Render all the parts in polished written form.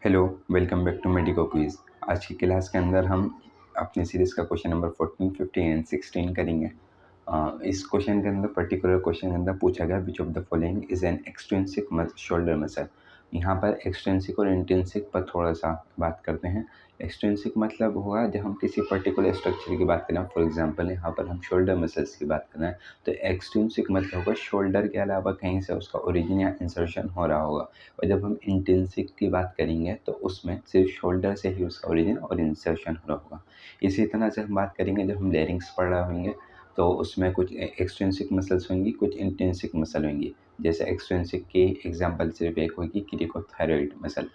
Hello, welcome back to medico quiz. आज की class के अंदर हम अपनी सीरीज़ का क्वेश्चन नंबर 14, 15 एंड 16 करेंगे। इस क्वेश्चन के अंदर पर्टिकुलर क्वेश्चन के अंदर पूछा गया विच of the following is an extrinsic shoulder muscle. यहाँ पर एक्सट्रिंसिक और इंट्रिंसिक पर थोड़ा सा बात करते हैं। एक्सट्रिंसिक मतलब होगा जब हम किसी पर्टिकुलर स्ट्रक्चर की बात करें। फॉर एग्जांपल यहाँ पर हम शोल्डर मसल्स की बात कर रहे हैं, तो एक्सट्रिंसिक मतलब होगा शोल्डर के अलावा कहीं से उसका ओरिजिन या इंसर्शन हो रहा होगा। और जब हम इंट्रिंसिक की बात करेंगे तो उसमें सिर्फ शोल्डर से ही उसका ओरिजिन और इंसर्शन हो रहा होगा। इसी तरह से हम बात करेंगे जब हम लेरिंग्स पढ़ रहे होंगे तो उसमें कुछ एक्सट्रिंसिक मसल्स होंगी, कुछ इंट्रिंसिक मसल होंगी। जैसे एक्सट्रिंसिक की एग्जांपल सिर्फ एक होगी क्रिकोथायरॉइड मसल।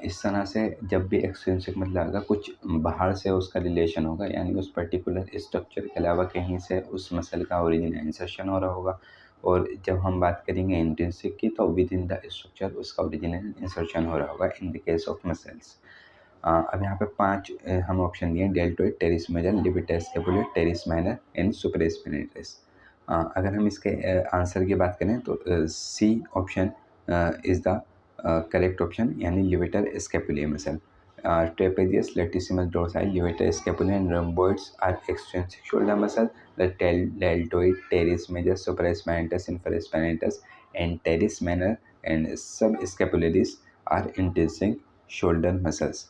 इस तरह से जब भी एक्सट्रिंसिक मतलब आएगा कुछ बाहर से उसका रिलेशन होगा, यानी उस पर्टिकुलर स्ट्रक्चर के अलावा कहीं से उस मसल का ओरिजिन इंसर्शन हो रहा होगा। और जब हम बात करेंगे इंट्रिंसिक की तो विद इन द स्ट्रक्चर उसका ओरिजिनल इंसर्शन हो रहा होगा in the case of muscles. अब यहाँ पे 5 हम ऑप्शन दिए: deltoid, teres major, levator scapulae, teres minor and supraspinatus. अगर हम इसके आंसर की बात करें तो C option is the correct option, यानी levator scapulae muscle. Trapezius, latissimus dorsi, levator scapula and rhomboids are extrinsic shoulder muscle. The deltoid, teres major, supraspinatus, infraspinatus, and teres minor and subscapularis are intrinsic shoulder muscles.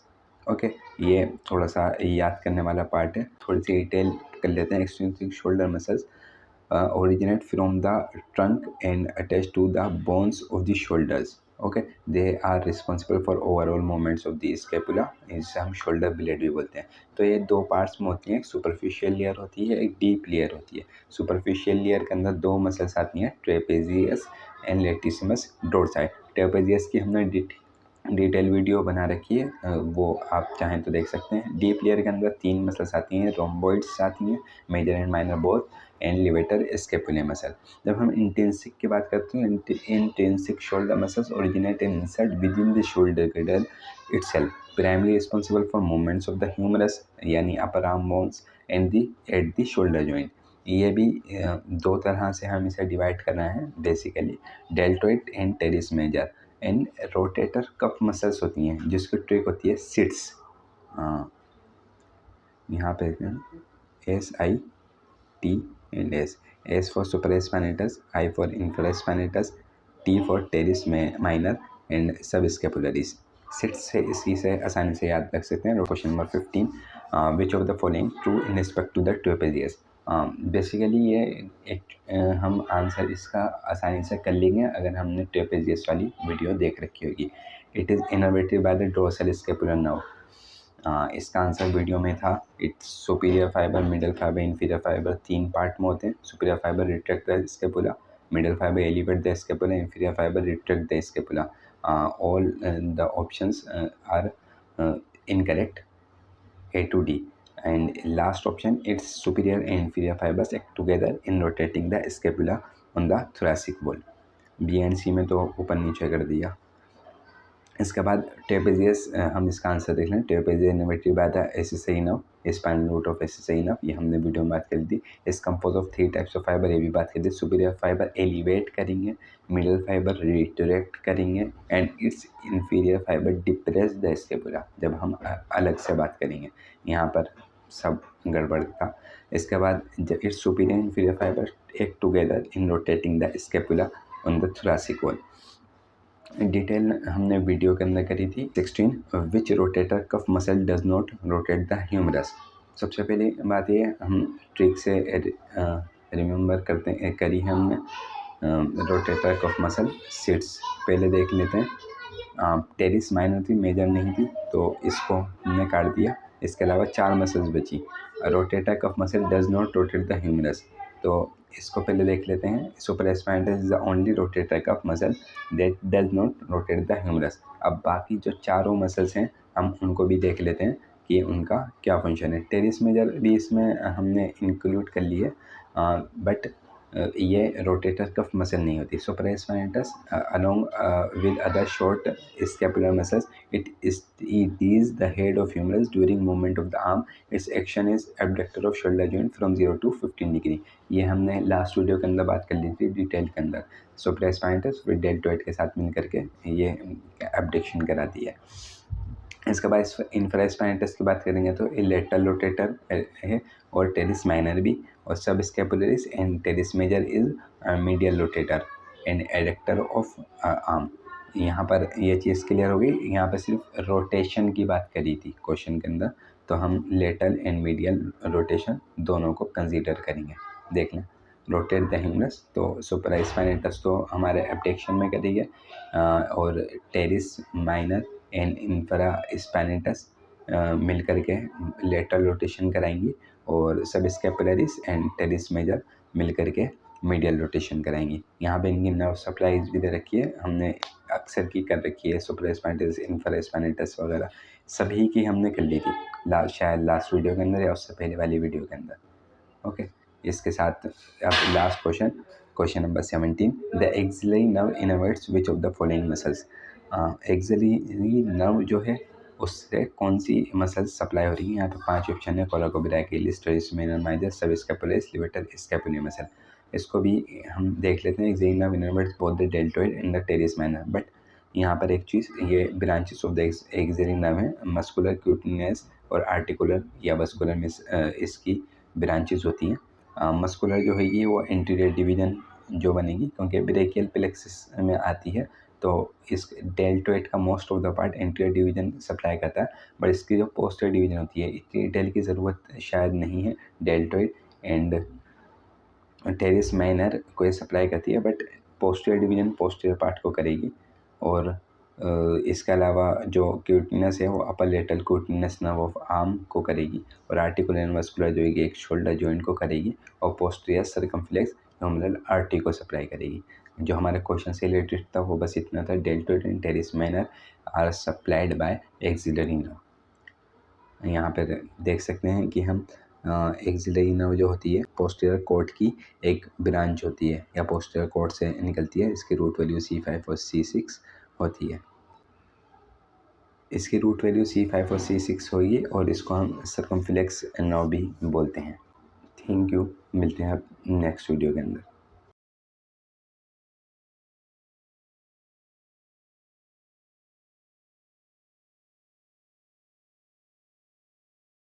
Okay, ये थोड़ा सा याद करने वाला part है। थोड़ी सी detail कर लेते हैं। Extrinsic shoulder muscles originate from the trunk and attach to the bones of the shoulders. Okay, they are responsible for overall movements of the scapula, इसे हम शोल्डर ब्लेड भी बोलते हैं। तो ये दो पार्ट्स में होती हैं, एक सुपरफिशियल लेयर होती है, एक डीप लेयर होती है। सुपरफिशियल लेयर के अंदर दो मसल्स आती हैं, ट्रेपेजियस एंड लेटिसिमस डोर्साई। ट्रेपेजियस की हमने डिटेल वीडियो बना रखी है, वो आप चाहें तो देख सकते हैं। डीप लेयर के अंदर 3 मसल्स आती हैं, रोम्बोइड्स आती हैं, major and minor both, and levator scapulae muscle. जब हम इंट्रिंसिक की बात करते हैं, intrinsic shoulder muscles originate and insert within the shoulder girdle itself, primarily responsible for movements of the humerus यानी upper arm bones and the at the shoulder joint. ये भी दो तरह से हम इसे डिवाइड कर रहे हैं basically, deltoid and teres major and rotator cuff muscles होती हैं, जिसकी ट्रिक होती है सिट्स। यहाँ पे SIT and S for supraspinatus, I for infraspinatus, T for teres minor and subscapularis. SITS से इसी से आसानी से याद रख सकते हैं। Question number 15, which of the following true in respect to the trapezius. Basically ये एक हम आंसर इसका आसानी से कर लेंगे अगर हमने ट्रेपेजियस वाली वीडियो देख रखी होगी। It is innervated by the dorsal scapular nerve. इसका आंसर वीडियो में था। It's superior fiber, middle fiber, inferior fiber 3 part में होते हैं। Superior fiber retract the scapula, middle fiber elevate the scapula, inferior fiber retract the scapula. All the options are incorrect, A to D. And last option, its superior and inferior fibers act together in rotating the scapula on the thoracic wall. B and C में तो ऊपर नीचे कर दिया। इसके बाद trapezius, हम इसका आंसर देख लें। Trapezius innervated by the SSI nerve, spinal root of SSI nerve, ये हमने वीडियो में बात कर दी। Is compose of 3 types of fiber, ये भी बात कर दी। सुपीरियर फाइबर एलिवेट करेंगे, मिडल फाइबर रिट्रैक्ट करेंगे and it's inferior fiber depress the scapula, जब हम अलग से बात करेंगे। यहाँ पर सब गड़बड़ था। इसके बाद its superior inferior fibre act together in rotating the scapula on the thoracic wall. Detail हमने वीडियो के अंदर करी थी। 16, which rotator cuff muscle does not rotate the humerus. सबसे पहले बात ये हम ट्रिक से रिमेंबर करते हैं, करी है हमने। रोटेटर कफ मसल सिट्स पहले देख लेते हैं। टेरिस माइनर थी, मेजर नहीं थी, तो इसको हमने काट दिया। इसके अलावा 4 मसल्स बची। Rotator cuff muscle does not rotate the humerus, तो इसको पहले देख लेते हैं। Supraspinatus is the only rotator cuff muscle that does not rotate the humerus. अब बाकी जो चारों मसल्स हैं हम उनको भी देख लेते हैं कि उनका क्या फंक्शन है। टेरिस मेजर भी इसमें हमने इंक्लूड कर लिए, बट ये रोटेटर कफ मसल नहीं होती. Supraspinatus along with other short scapular muscles, it is the head of humerus during movement of the arm. its action is abductor of shoulder joint from 0 to 15 degree. ये हमने last video के अंदर बात कर ली थी detail के अंदर. Supraspinatus फिर डेल्टोइड के साथ मिल करके ये एब्डक्शन कराती है. इसके बाद इंफ्रास्पाइनेटस की बात करेंगे तो ये लेटरल रोटेटर है और टेरिस माइनर भी, और subscapularis and teres major is medial rotator and adductor of arm. यहाँ पर ये चीज़ क्लियर हो गई. यहाँ पर सिर्फ रोटेशन की बात करी थी क्वेश्चन के अंदर, तो हम लेटरल एंड मीडियल रोटेशन दोनों को कंसीडर करेंगे. देख लें रोटेट द ह्यूमरस, तो सुप्रास्पाइनेटस तो हमारे एब्डक्शन में करेंगे और टेरिस माइनर एंड इंफ्रास्पाइनेटस मिल करके लेटरल रोटेशन कराएंगी, और subscapularis and teres major मिल करके मीडियल रोटेशन कराएंगी. यहाँ पे इनकी नर्व सप्लाईज भी दे रखी है, हमने अक्सर की कर रखी है. सुप्रास्पाइनेटस इंफ्रास्पाइनेटस वगैरह सभी की हमने कर ली थी शायद लास्ट वीडियो के अंदर या उससे पहले वाली वीडियो के अंदर. ओके, इसके साथ अब last question number 17. The axillary nerve innervates which of the following muscles. Axillary nerve जो है उससे कौन सी मसल्स सप्लाई हो रही है. यहाँ पे 5 ऑप्शन है. कोलाकोब्रैकियलिस, टेरिस माइनर माइजर, सब स्कैपुलरिस, लिवेटर स्कैपुलरी मसल. इसको भी हम देख लेते हैं. Axillary nerve innervates both the deltoid and the teres minor. But यहाँ पर एक चीज़, ये branches of the axillary nerve है. मस्कुलर, क्यूटिनियस और आर्टिकुलर या वस्कुलर में इसकी ब्रांचेस होती हैं. मस्कुलर जो है वो एंटीरियर डिवीजन जो बनेगी, क्योंकि ब्रेकियल प्लेक्सिस में आती है, तो इस डेल्टोइड का most of the part anterior division supply करता है. बट इसकी जो पोस्टीरियर डिवीजन होती है इतनी डिटेल की ज़रूरत शायद नहीं है. डेल्टोइड एंड टेरिस माइनर को ये सप्लाई करती है, but posterior division posterior part को करेगी. और इसके अलावा जो क्यूटिनस है वो अपर lateral cutaneous nerve of arm को करेगी, और आर्टिकुलर एंड मस्कुलर जो है एक शोल्डर जॉइंट को करेगी, और पोस्टीरियर सर्कमफ्लेक्स ह्यूमरल आर्टरी को सप्लाई करेगी. जो हमारे क्वेश्चन से रिलेटेड था वो बस इतना था. Deltoid and teres minor are supplied by axillary nerve. यहाँ पर देख सकते हैं कि हम एक्सिलरी नर्व जो होती है पोस्टीरियर कॉर्ड की एक ब्रांच होती है या पोस्टीरियर कॉर्ड से निकलती है. इसकी रूट वैल्यू C5 और C6 होती है. इसकी रूट वैल्यू C5 और C6 होगी, और इसको हम सर्कमफ्लेक्स नर्व भी बोलते हैं. Thank you. मिलते हैं अब नेक्स्ट वीडियो के अंदर.